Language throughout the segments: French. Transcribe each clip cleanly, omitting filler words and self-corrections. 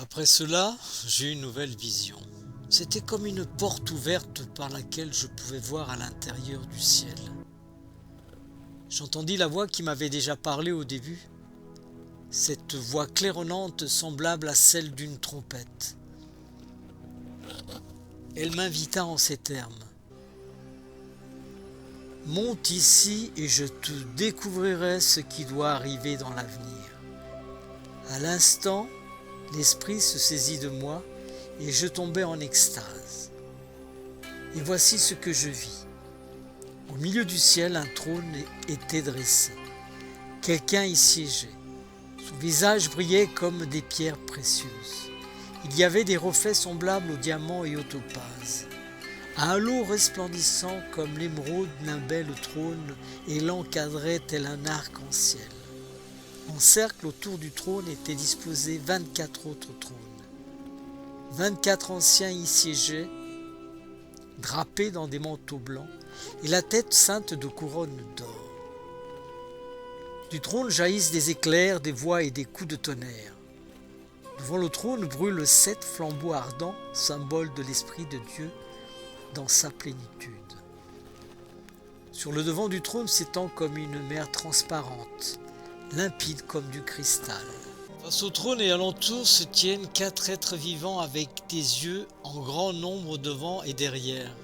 Après cela, j'eus une nouvelle vision. C'était comme une porte ouverte par laquelle je pouvais voir à l'intérieur du ciel. J'entendis la voix qui m'avait déjà parlé au début. Cette voix claironnante semblable à celle d'une trompette. Elle m'invita en ces termes. Monte ici et je te découvrirai ce qui doit arriver dans l'avenir. À l'instant, l'esprit se saisit de moi et je tombai en extase. Et voici ce que je vis. Au milieu du ciel, un trône était dressé. Quelqu'un y siégeait. Son visage brillait comme des pierres précieuses. Il y avait des reflets semblables aux diamants et aux topazes. Un halo resplendissant comme l'émeraude d'un bel trône et l'encadrait tel un arc-en-ciel. En cercle autour du trône étaient disposés 24 autres trônes. 24 anciens y siégeaient, drapés dans des manteaux blancs, et la tête ceinte de couronnes d'or. Du trône jaillissent des éclairs, des voix et des coups de tonnerre. Devant le trône brûlent 7 flambeaux ardents, symbole de l'Esprit de Dieu dans sa plénitude. Sur le devant du trône s'étend comme une mer transparente, limpide comme du cristal. Face au trône et alentour se tiennent 4 êtres vivants avec des yeux en grand nombre devant et derrière.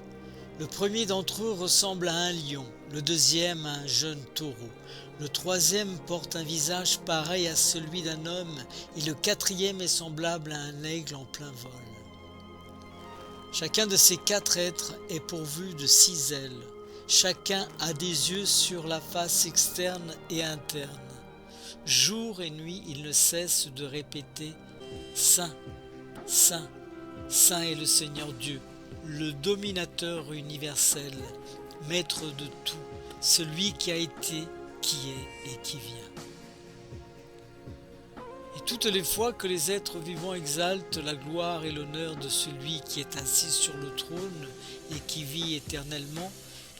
Le premier d'entre eux ressemble à un lion, le deuxième à un jeune taureau, le troisième porte un visage pareil à celui d'un homme et le quatrième est semblable à un aigle en plein vol. Chacun de ces 4 êtres est pourvu de 6 ailes. Chacun a des yeux sur la face externe et interne. Jour et nuit, ils ne cessent de répéter « Saint, Saint, Saint est le Seigneur Dieu, le dominateur universel, maître de tout, celui qui a été, qui est et qui vient. » Et toutes les fois que les êtres vivants exaltent la gloire et l'honneur de celui qui est assis sur le trône et qui vit éternellement,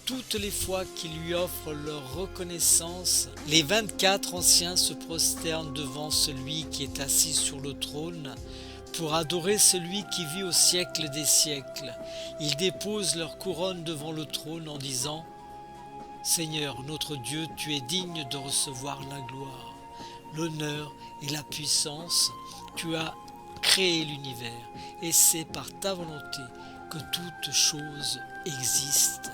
toutes les fois qu'ils lui offrent leur reconnaissance, les 24 anciens se prosternent devant celui qui est assis sur le trône pour adorer celui qui vit au siècle des siècles. Ils déposent leur couronne devant le trône en disant « Seigneur, notre Dieu, tu es digne de recevoir la gloire, l'honneur et la puissance. Tu as créé l'univers et c'est par ta volonté que toutes choses existent.